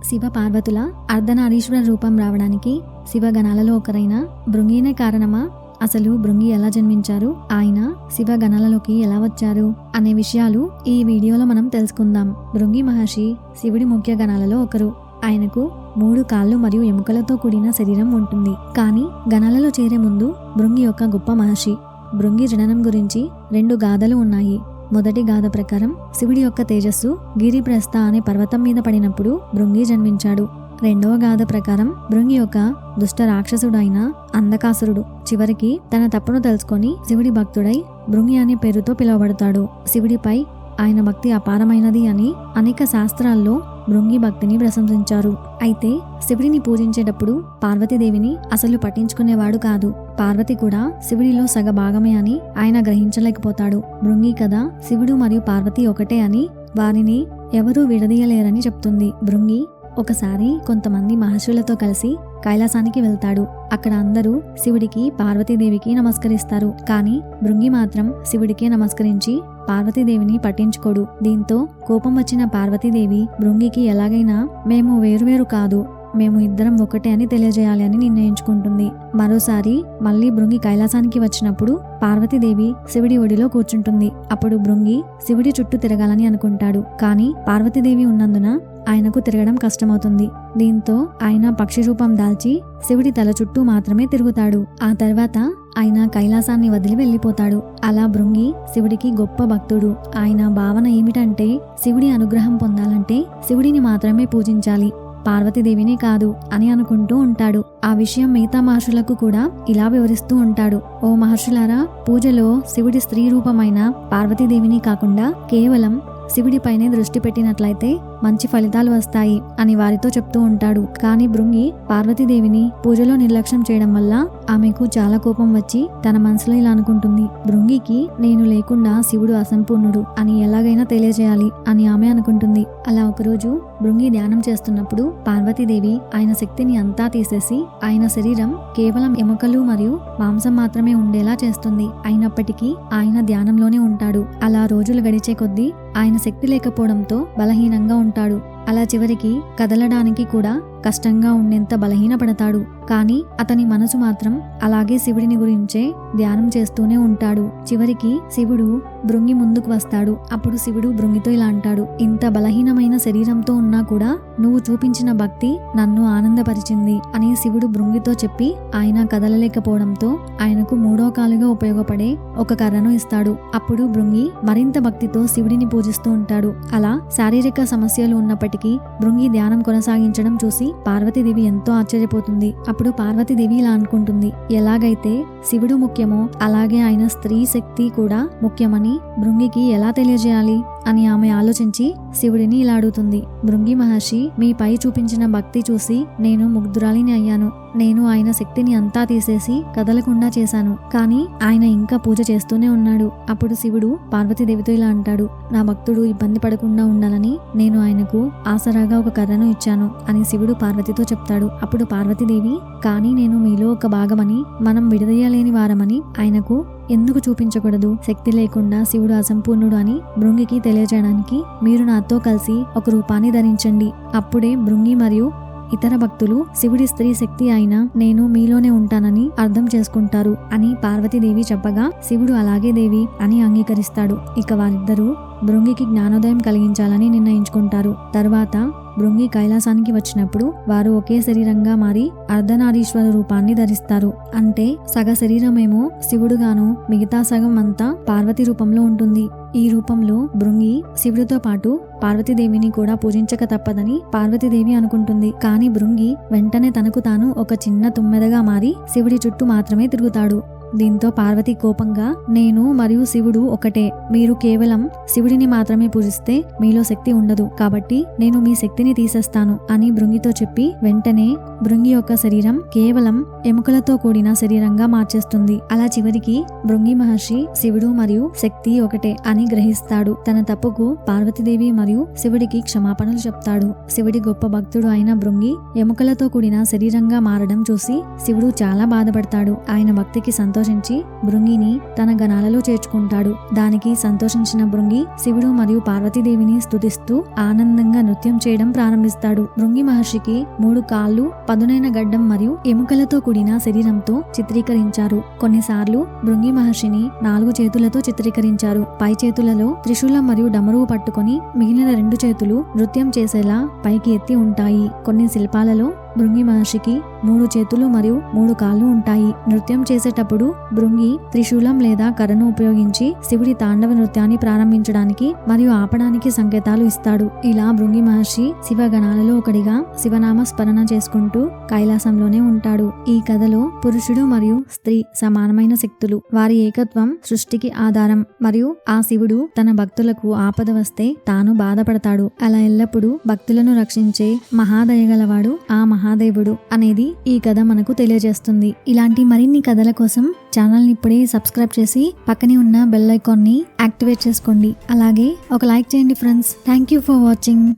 శివ పార్వతుల అర్ధనారీశ్వర రూపం రావడానికి శివగణాలలో ఒకరైన భృంగినే కారణమా? అసలు భృంగి ఎలా జన్మించారు, ఆయన శివగణాలలోకి ఎలా వచ్చారు అనే విషయాలు ఈ వీడియోలో మనం తెలుసుకుందాం. భృంగి మహర్షి శివుడి ముఖ్య గణాలలో ఒకరు. ఆయనకు 3 కాళ్ళు మరియు ఎముకలతో కూడిన శరీరం ఉంటుంది. కానీ గణాలలో చేరే ముందు భృంగి ఒక గొప్ప మహర్షి. భృంగి జననం గురించి 2 గాథలు ఉన్నాయి. మొదటి గాథ ప్రకారం శివుడి యొక్క తేజస్సు గిరిప్రస్థ అనే పర్వతం మీద పడినప్పుడు భృంగి జన్మించాడు. రెండవ గాథ ప్రకారం భృంగి ఒక దుష్ట రాక్షసుడైన అంధకాసురుడు చివరికి తన తప్పును తెలుసుకొని శివుడి భక్తుడై భృంగి అనే పేరుతో పిలువబడతాడు. శివుడిపై ఆయన భక్తి అపారమైనది అని అనేక శాస్త్రాల్లో భృంగి భక్తిని ప్రశంసించారు. అయితే శివుడిని పూజించేటప్పుడు పార్వతీదేవిని అసలు పట్టించుకునేవాడు కాదు. పార్వతి కూడా శివుడిలో సగభాగమే అని ఆయన గ్రహించలేకపోతాడు. భృంగి కథ శివుడు మరియు పార్వతి ఒకటే అని, వారిని ఎవరూ విడదీయలేరని చెప్తుంది. భృంగి ఒకసారి కొంతమంది మహర్షులతో కలిసి కైలాసానికి వెళ్తాడు. అక్కడ అందరూ శివుడికి పార్వతీదేవికి నమస్కరిస్తారు. కానీ భృంగి మాత్రం శివుడికే నమస్కరించి పార్వతీదేవిని పట్టించుకోడు. దీంతో కోపం వచ్చిన పార్వతీదేవి భృంగికి ఎలాగైనా మేము వేరువేరు కాదు, మేము ఇద్దరం ఒకటే అని తెలియజేయాలి అని నిర్ణయించుకుంటుంది. మరోసారి మళ్ళీ భృంగి కైలాసానికి వచ్చినప్పుడు పార్వతీదేవి శివుడి ఒడిలో కూర్చుంటుంది. అప్పుడు భృంగి శివుడి చుట్టూ తిరగాలని అనుకుంటాడు. కానీ పార్వతీదేవి ఉన్నందున ఆయనకు తిరగడం కష్టమవుతుంది. దీంతో ఆయన పక్షి రూపం దాల్చి శివుడి తల చుట్టూ మాత్రమే తిరుగుతాడు. ఆ తర్వాత ఆయన కైలాసాన్ని వదిలి వెళ్ళిపోతాడు. అలా భృంగి శివుడికి గొప్ప భక్తుడు. ఆయన భావన ఏమిటంటే శివుడి అనుగ్రహం పొందాలంటే శివుడిని మాత్రమే పూజించాలి, పార్వతీదేవిని కాదు అని అనుకుంటూ ఉంటాడు. ఆ విషయం మిగతా మహర్షులకు కూడా ఇలా వివరిస్తూ ఉంటాడు. ఓ మహర్షులారా, పూజలో శివుడి స్త్రీ రూపమైన పార్వతీదేవిని కాకుండా కేవలం శివుడిపైనే దృష్టి పెట్టినట్లయితే మంచి ఫలితాలు వస్తాయి అని వారితో చెప్తూ ఉంటాడు. కానీ భృంగి పార్వతీదేవిని పూజలో నిర్లక్ష్యం చేయడం వల్ల ఆమెకు చాలా కోపం వచ్చి తన మనసులో ఇలా అనుకుంటుంది. భృంగికి నేను లేకుండా శివుడు అసంపూర్ణుడు అని ఎలాగైనా తెలియజేయాలి అని ఆమె అనుకుంటుంది. అలా ఒకరోజు భృంగి ధ్యానం చేస్తున్నప్పుడు పార్వతీదేవి ఆయన శక్తిని అంతా తీసేసి ఆయన శరీరం కేవలం ఎముకలు మరియు మాంసం మాత్రమే ఉండేలా చేస్తుంది. అయినప్పటికీ ఆయన ధ్యానంలోనే ఉంటాడు. అలా రోజులు గడిచే కొద్దీ ఆయన శక్తి లేకపోవడంతో బలహీనంగా ఉంటాడు. అలా చివరికి కదలడానికి కూడా కష్టంగా ఉండేంత బలహీనపడతాడు. కానీ అతని మనసు మాత్రం అలాగే శివుడిని గురించే ధ్యానం చేస్తూనే ఉంటాడు. చివరికి శివుడు భృంగి ముందుకు వస్తాడు. అప్పుడు శివుడు భృంగితో ఇలా అంటాడు, ఇంత బలహీనమైన శరీరంతో ఉన్నా కూడా నువ్వు చూపించిన భక్తి నన్ను ఆనందపరిచింది అని శివుడు భృంగితో చెప్పి ఆయన కదలలేకపోవడంతో ఆయనకు 3వ కాలుగా ఉపయోగపడే ఒక కర్రను ఇస్తాడు. అప్పుడు భృంగి మరింత భక్తితో శివుడిని పూజిస్తూ ఉంటాడు. అలా శారీరక సమస్యలు ఉన్నప్పటికీ భృంగి ధ్యానం కొనసాగించడం చూసి పార్వతీదేవి ఎంతో ఆశ్చర్యపోతుంది. అప్పుడు పార్వతీదేవి ఇలా అనుకుంటుంది, ఎలాగైతే శివుడు ముఖ్యమో అలాగే ఆయన స్త్రీ శక్తి కూడా ముఖ్యమని భృంగికి ఎలా తెలియజేయాలి అని ఆమె ఆలోచించి శివుడిని ఇలా అడుగుతుంది. భృంగి మహర్షి, మీపై చూపించిన భక్తి చూసి నేను ముగ్ధురాలిని అయ్యాను. నేను ఆయన శక్తిని అంతా తీసేసి కదలకుండా చేశాను. కానీ ఆయన ఇంకా పూజ చేస్తూనే ఉన్నాడు. అప్పుడు శివుడు పార్వతీదేవితో ఇలా అంటాడు, నా భక్తుడు ఇబ్బంది పడకుండా ఉండాలని నేను ఆయనకు ఆసరాగా ఒక కర్రను ఇచ్చాను అని శివుడు పార్వతితో చెప్తాడు. అప్పుడు పార్వతీదేవి, కానీ నేను మీలో ఒక భాగమని, మనం విడదీయలేని వారమని ఆయనకు ఎందుకు చూపించకూడదు? శక్తి లేకుండా శివుడు అసంపూర్ణుడు అని భృంగికి తెలియజేయడానికి మీరు నాతో కలిసి ఒక రూపాన్ని ధరించండి. అప్పుడే భృంగి మరియు ఇతర భక్తులు శివుడి స్త్రీ శక్తి అయిన నేను మీలోనే ఉంటానని అర్థం చేసుకుంటారు అని పార్వతీదేవి చెప్పగా శివుడు అలాగే దేవి అని అంగీకరిస్తాడు. ఇక వారిద్దరూ భృంగికి జ్ఞానోదయం కలిగించాలని నిర్ణయించుకుంటారు. తర్వాత భృంగి కైలాసానికి వచ్చినప్పుడు వారు ఒకే శరీరంగా మారి అర్ధనారీశ్వర రూపాన్ని ధరిస్తారు. అంటే సగ శరీరమేమో శివుడుగాను మిగతా సగం అంతా పార్వతి రూపంలో ఉంటుంది. ఈ రూపంలో భృంగి శివుడితో పాటు పార్వతీదేవిని కూడా పూజించక తప్పదని పార్వతీదేవి అనుకుంటుంది. కానీ భృంగి వెంటనే తనకు తాను ఒక చిన్న తుమ్మెదగా మారి శివుడి చుట్టూ మాత్రమే తిరుగుతాడు. దీంతో పార్వతి కోపంగా, నేను మరియు శివుడు ఒకటే, మీరు కేవలం శివుడిని మాత్రమే పూజిస్తే మీలో శక్తి ఉండదు, కాబట్టి నేను మీ శక్తిని తీసేస్తాను అని భృంగితో చెప్పి వెంటనే భృంగి యొక్క శరీరం కేవలం ఎముకలతో కూడిన శరీరంగా మార్చేస్తుంది. అలా చివరికి భృంగి మహర్షి శివుడు మరియు శక్తి ఒకటే అని గ్రహిస్తాడు. తన తప్పుకు పార్వతీదేవి మరియు శివుడికి క్షమాపణలు చెప్తాడు. శివుడి గొప్ప భక్తుడు అయిన భృంగి ఎముకలతో కూడిన శరీరంగా మారడం చూసి శివుడు చాలా బాధపడతాడు. ఆయన భక్తికి సంతోషించి భృంగిని తన గణాలలో చేర్చుకుంటాడు. దానికి సంతోషించిన భృంగి శివుడు మరియు పార్వతీదేవిని స్తుతిస్తూ ఆనందంగా నృత్యం చేయడం ప్రారంభిస్తాడు. భృంగి మహర్షికి 3 కాళ్ళు, పదునైన గడ్డం మరియు ఎముకలతో కూడిన శరీరంతో చిత్రీకరించారు. కొన్నిసార్లు భృంగి మహర్షిని 4 చేతులతో చిత్రీకరించారు. పై చేతులలో త్రిశూలం మరియు డమరువు పట్టుకొని మిగిలిన 2 చేతులు నృత్యం చేసేలా పైకి ఎత్తి ఉంటాయి. కొన్ని శిల్పాలలో భృంగి మహర్షికి 3 చేతులు మరియు 3 కాళ్ళు ఉంటాయి. నృత్యం చేసేటప్పుడు భృంగి త్రిశూలం లేదా కర్రను ఉపయోగించి శివుడి తాండవ నృత్యాన్ని ప్రారంభించడానికి మరియు ఆపడానికి సంకేతాలు ఇస్తాడు. ఇలా భృంగి మహర్షి శివగణాలలో ఒకడిగా శివనామ స్మరణ చేసుకుంటూ కైలాసంలోనే ఉంటాడు. ఈ కథలో పురుషుడు మరియు స్త్రీ సమానమైన శక్తులు. వారి ఏకత్వం సృష్టికి ఆధారం. మరియు ఆ శివుడు తన భక్తులకు ఆపద వస్తే తాను బాధపడతాడు. అలా ఎల్లప్పుడూ భక్తులను రక్షించే మహాదయగలవాడు ఆ మహాదేవుడు అనేది ఈ కథ మనకు తెలియజేస్తుంది. ఇలాంటి మరిన్ని కథల కోసం ఛానల్ని ఇప్పుడే సబ్స్క్రైబ్ చేసి పక్కనే ఉన్న బెల్ ఐకాన్ని యాక్టివేట్ చేసుకోండి. అలాగే ఒక లైక్ చేయండి friends. Thank you for watching.